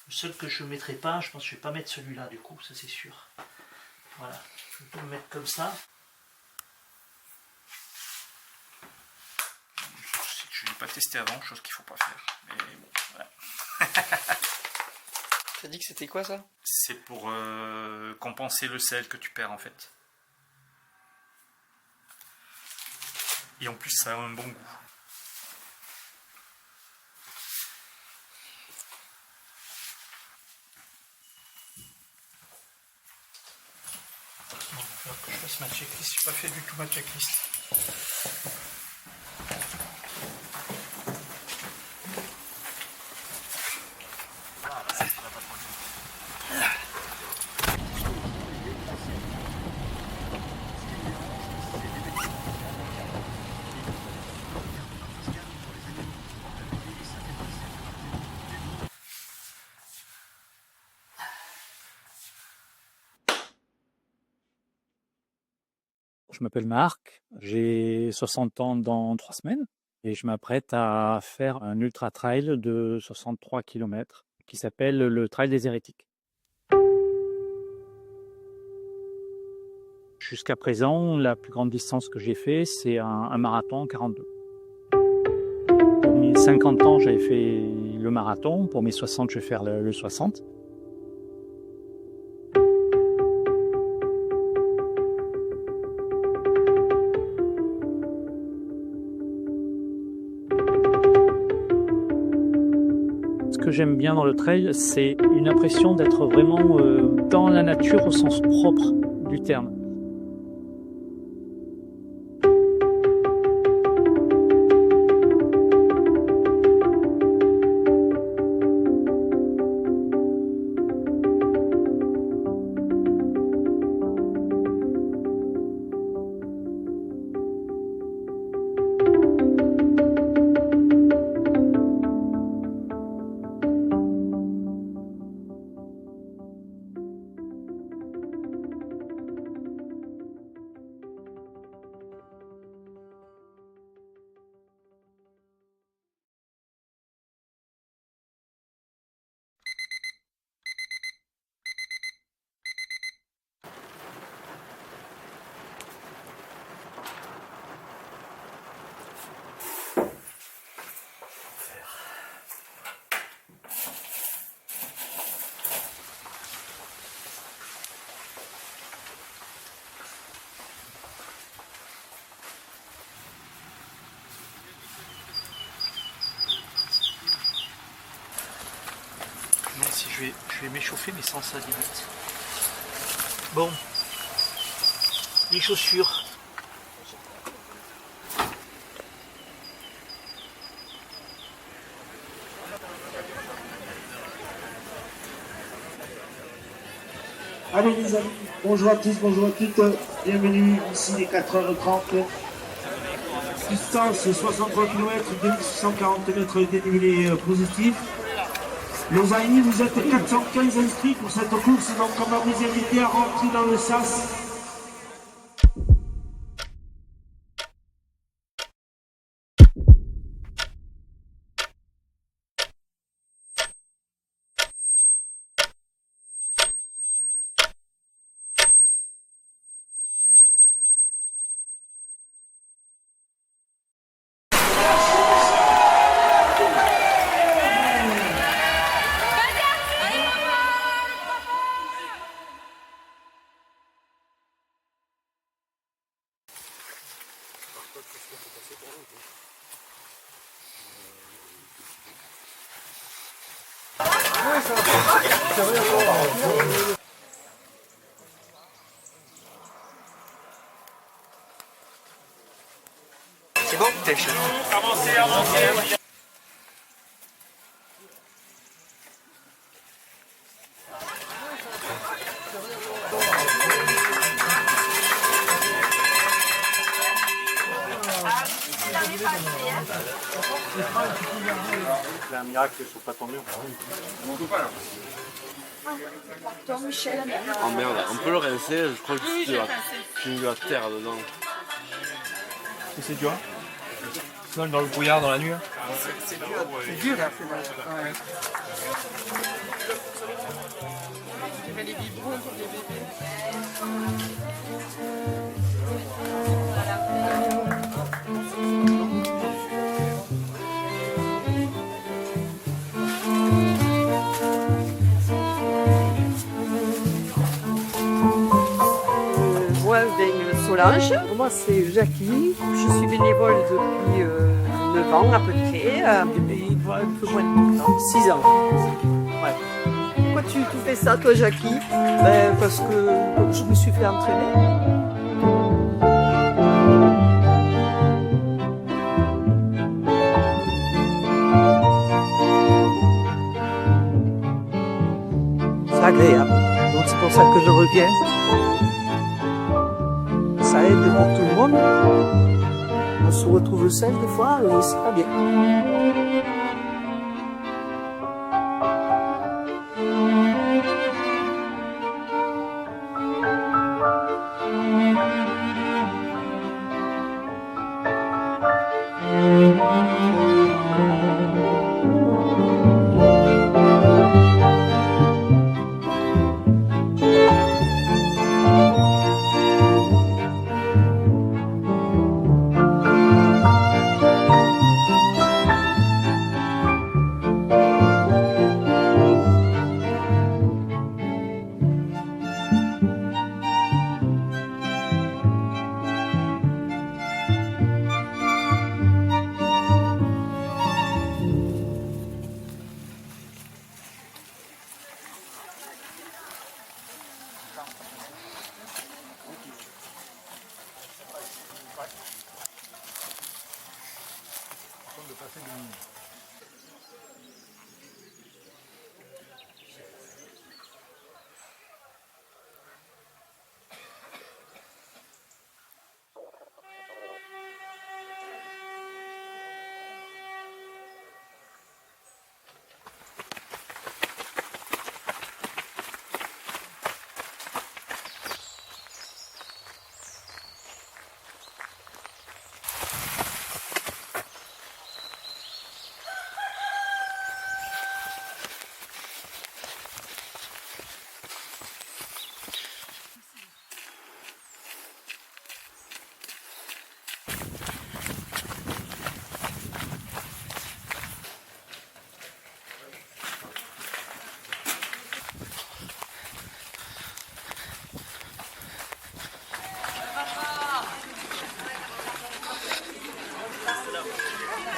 Le seul que je ne mettrai pas, je pense que je ne vais pas mettre celui-là du coup, ça c'est sûr. Voilà, je vais le mettre comme ça. Je ne l'ai pas testé avant, chose qu'il ne faut pas faire. Mais bon, voilà. T'as dit que c'était quoi ça? C'est pour compenser le sel que tu perds en fait. Et en plus ça a un bon goût. Bon, il va falloir que je fasse ma checklist, je n'ai pas fait du tout ma checklist. Je m'appelle Marc, j'ai 60 ans dans 3 semaines et je m'apprête à faire un ultra trail de 63 km qui s'appelle le Trail des Hérétiques. Jusqu'à présent, la plus grande distance que j'ai fait, c'est un marathon 42. Pour mes 50 ans, j'avais fait le marathon. Pour mes 60, je vais faire le 60. Ce que j'aime bien dans le trail, c'est une impression d'être vraiment dans la nature au sens propre du terme. Non, si je vais m'échauffer mais sans ça direct. Bon, les chaussures. Allez les amis, bonjour à tous, bonjour à toutes, bienvenue ici les 4h30, distance 63 km, 2640 mètres dénivelé positif. Les amis, vous êtes 415 inscrits pour cette course, donc on va vous inviter à rentrer dans le sas. C'est bon, t'es chaud. Avancez, avancez. C'est un miracle que je ne trouve pas ton mur. Oh merde, on peut le rincer, je crois que tu mets de la terre dedans. C'est dur. Dans le brouillard, dans la nuit. C'est dur là. Ouais. Il y avait les biberons pour les bébés. Moi, Solange. Moi, c'est Jackie. Je suis bénévole depuis 9 ans à peu près. Un peu moins de 6 ans. Ouais. Pourquoi tu fais ça, toi, Jackie? Parce que je me suis fait entraîner. C'est agréable. Donc c'est pour ça que je reviens. Ça aide pour tout le monde. On se retrouve seul des fois et c'est pas bien.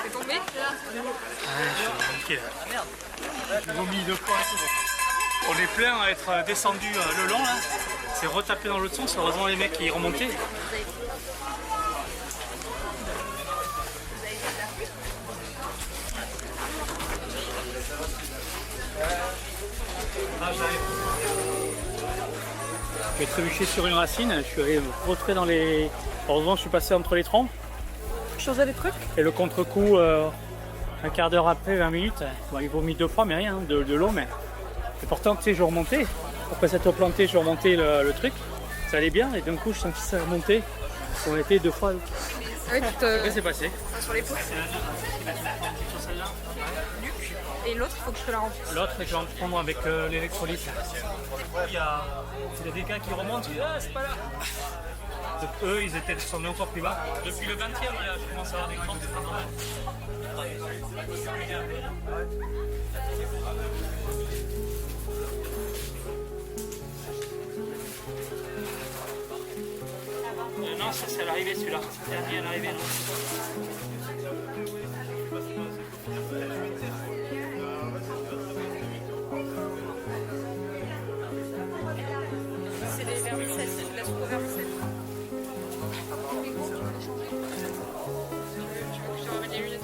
C'est tombé là? Nickel. J'ai vomi 2 fois. On est plein à être descendu le long là. C'est retapé dans l'autre sens. Heureusement les mecs qui remontaient. Ah, j'arrive. J'ai trébuché sur une racine. Je suis rentré dans les. Heureusement, je suis passé entre les troncs. Changer les trucs? Et le contre-coup, un quart d'heure après, 20 minutes, bon, il vomit 2 fois, mais rien, de l'eau. Mais et pourtant, tu sais, je remontais. Après s'être planté, je remontais le truc. Ça allait bien, et d'un coup, je sens que ça remontait. On était 2 fois. Ouais, tu te... Qu'est-ce qui s'est passé? Sur les pouces. Et l'autre, il faut que je te la remplisse. L'autre, je vais en prendre avec l'électrolyte. Il y a des gars qui remontent, je dis, ah, c'est pas là. Donc, eux, ils sont encore plus bas. Depuis le 20e, là, je commence à avoir des crampes. Non, ça c'est à l'arrivée celui-là. C'est le dernier à l'arrivée. C'est les vermicelles, c'est de la soupe aux vermicelles. Tu veux que je te remette les lunettes?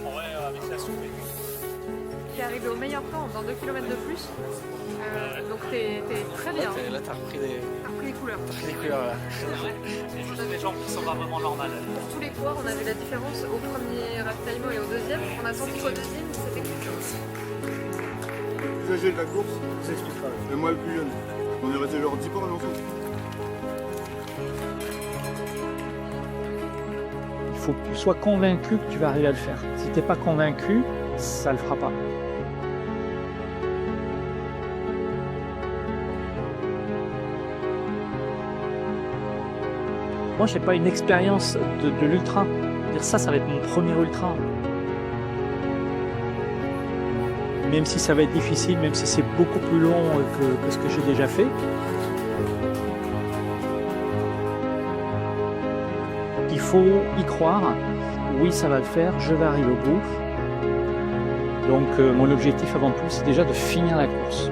Ouais, avec la soupe. T'es arrivé au meilleur temps en faisant 2 km de plus. Donc t'es très bien. Là, t'as repris des T'as pris les couleurs. là. C'est juste des gens qui sont pas vraiment normales. Pour tous les coureurs, on a vu la différence au premier ravitaillement et au deuxième. On a senti qu'au deuxième, c'était quelque chose. Le plus âgé de la course, c'est moi le plus jeune. On est resté genre 10 ans ensemble. faut que tu sois convaincu que tu vas arriver à le faire. Si tu n'es pas convaincu, ça ne le fera pas. Moi, je n'ai pas une expérience de l'ultra. Dire ça va être mon premier ultra. Même si ça va être difficile, même si c'est beaucoup plus long que ce que j'ai déjà fait. Il faut y croire. Oui, ça va le faire, je vais arriver au bout. Donc mon objectif avant tout, c'est déjà de finir la course.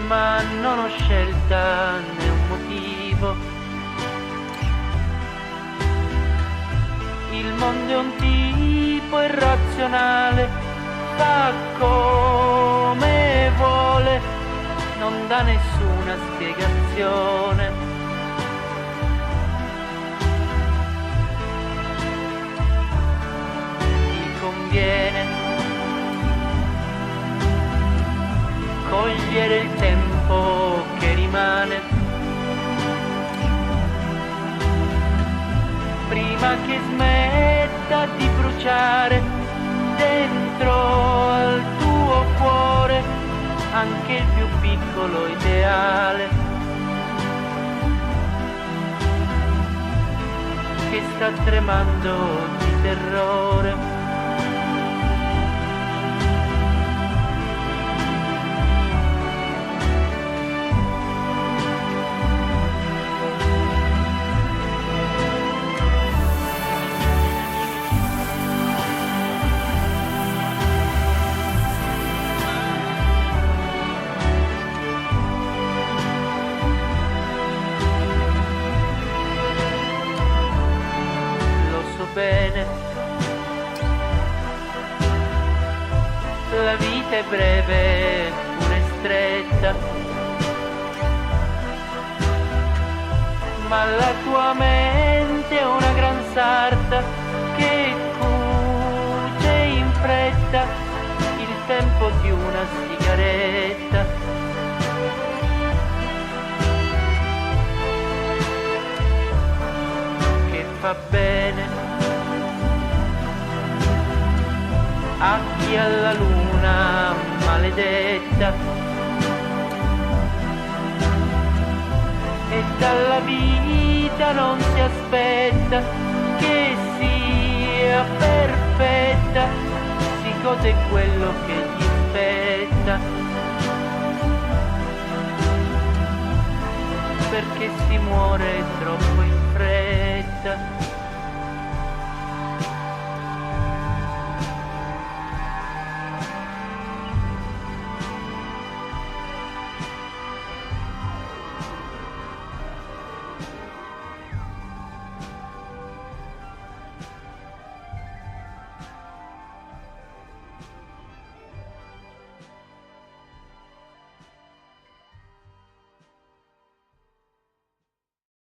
Ma non ho scelta né un motivo. Il mondo è un tipo irrazionale, fa come vuole, non dà nessuna spiegazione. Ti conviene cogliere il tempo che rimane prima che smetta di bruciare dentro al tuo cuore anche il più piccolo ideale che sta tremando di terrore. vita è breve pure stretta, ma la tua mente è una gran sarta che cuce in fretta il tempo di una sigaretta. Che fa bene a chi alla luna maledetta e dalla vita non si aspetta che sia perfetta, si gode quello che gli spetta, perché si muore troppo in fretta.